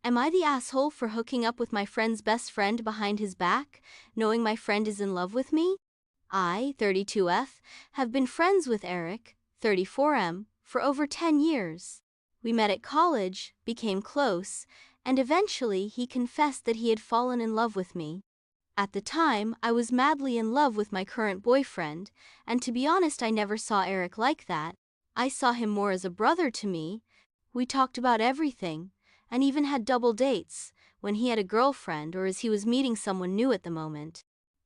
Am I the asshole for hooking up with my friend's best friend behind his back, knowing my friend is in love with me? I, 32F, have been friends with Eric, 34M, for over 10 years. We met at college, became close, and eventually he confessed that he had fallen in love with me. At the time, I was madly in love with my current boyfriend, and to be honest, I never saw Eric like that. I saw him more as a brother to me. We talked about everything, and even had double dates, when he had a girlfriend or as he was meeting someone new at the moment.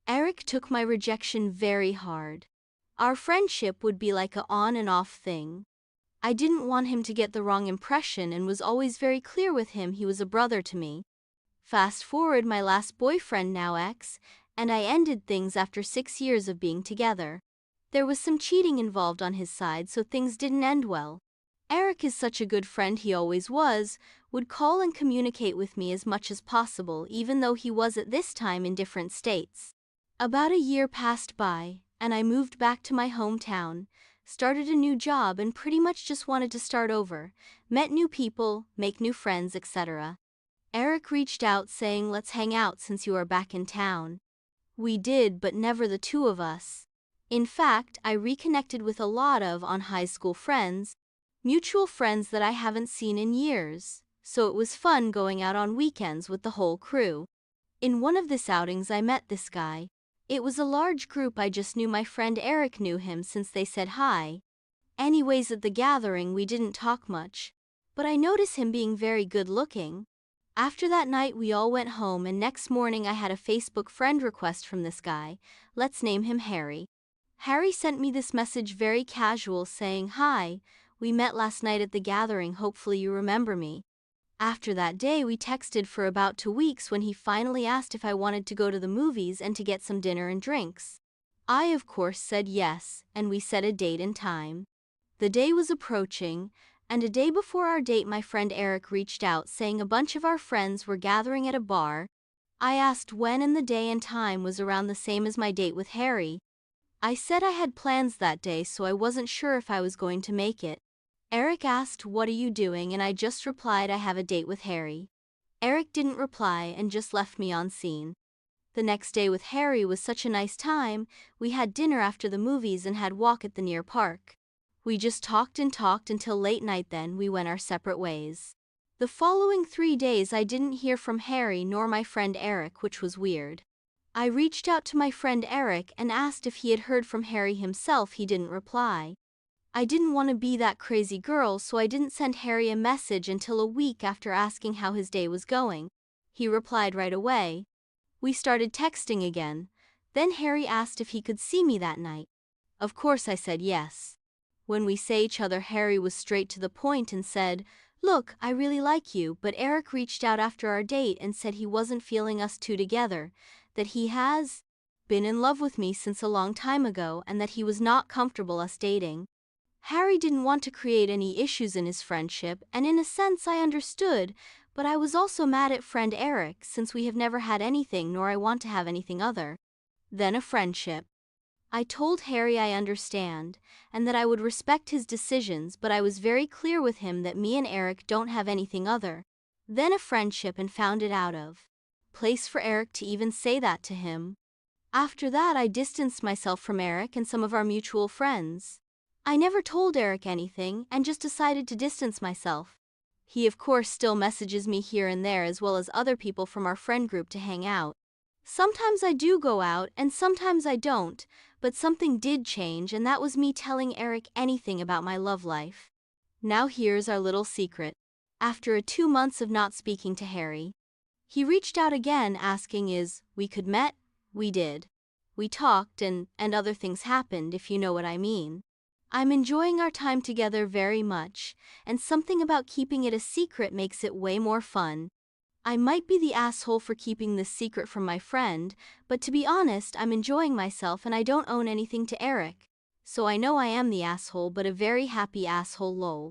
Eric took my rejection very hard. Our friendship would be like a on and off thing. I didn't want him to get the wrong impression and was always very clear with him he was a brother to me. Fast forward my last boyfriend, now ex, and I ended things after 6 years of being together. There was some cheating involved on his side, so things didn't end well. Eric is such a good friend, he always was, would call and communicate with me as much as possible even though he was at this time in different states. About a year passed by, and I moved back to my hometown, started a new job and pretty much just wanted to start over, met new people, make new friends, etc. Eric reached out saying, "Let's hang out since you are back in town." We did, but never the two of us. In fact, I reconnected with a lot of on high school friends, mutual friends that I haven't seen in years, so it was fun going out on weekends with the whole crew. In one of these outings I met this guy. It was a large group, I just knew my friend Eric knew him since they said hi. Anyways, at the gathering we didn't talk much, but I noticed him being very good looking. After that night we all went home, and next morning I had a Facebook friend request from this guy. Let's name him Harry. Harry sent me this message, very casual, saying, "Hi, we met last night at the gathering, hopefully you remember me." After that day we texted for about 2 weeks when he finally asked if I wanted to go to the movies and to get some dinner and drinks. I of course said yes, and we set a date and time. The day was approaching, and a day before our date my friend Eric reached out saying a bunch of our friends were gathering at a bar. I asked when, and the day and time was around the same as my date with Harry. I said I had plans that day, so I wasn't sure if I was going to make it. Eric asked, "What are you doing?" and I just replied, "I have a date with Harry." Eric didn't reply and just left me on scene. The next day with Harry was such a nice time. We had dinner after the movies and had walk at the near park. We just talked and talked until late night, then we went our separate ways. The following 3 days I didn't hear from Harry nor my friend Eric, which was weird. I reached out to my friend Eric and asked if he had heard from Harry himself. He didn't reply. I didn't want to be that crazy girl, so I didn't send Harry a message until a week after asking how his day was going. He replied right away. We started texting again. Then Harry asked if he could see me that night. Of course I said yes. When we saw each other, Harry was straight to the point and said, "Look, I really like you," but Eric reached out after our date and said he wasn't feeling us two together, that he has been in love with me since a long time ago and that he was not comfortable us dating. Harry didn't want to create any issues in his friendship, and in a sense I understood, but I was also mad at friend Eric since we have never had anything, nor I want to have anything other than a friendship. I told Harry I understand, and that I would respect his decisions, but I was very clear with him that me and Eric don't have anything other than a friendship, and found it out of place for Eric to even say that to him. After that I distanced myself from Eric and some of our mutual friends. I never told Eric anything and just decided to distance myself. He of course still messages me here and there, as well as other people from our friend group, to hang out. Sometimes I do go out and sometimes I don't, but something did change, and that was me telling Eric anything about my love life. Now here's our little secret. After 2 months of not speaking to Harry, he reached out again asking is we could met. We did. We talked and other things happened, if you know what I mean. I'm enjoying our time together very much, and something about keeping it a secret makes it way more fun. I might be the asshole for keeping this secret from my friend, but to be honest, I'm enjoying myself and I don't own anything to Eric. So I know I am the asshole, but a very happy asshole, lol.